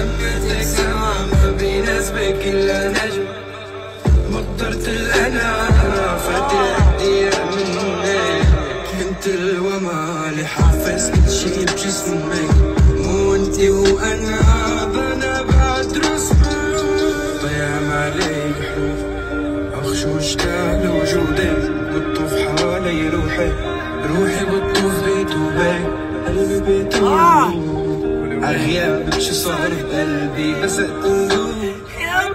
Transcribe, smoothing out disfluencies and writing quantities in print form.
شمتك سما ما بيناسبك إلا نجم مطرت الأنا فاتت أيام مني انت الومالي حافظ كل شي بجسمي مو انتي وانا بنا بعد رسمي طيام عليك حروف اخشى واشتاق لوجودك بتطوف حوالي روحي بتطوف بيت وبيت قلبي بيت وبيت عالغيابك شي صار بقلبي بس تندوب يا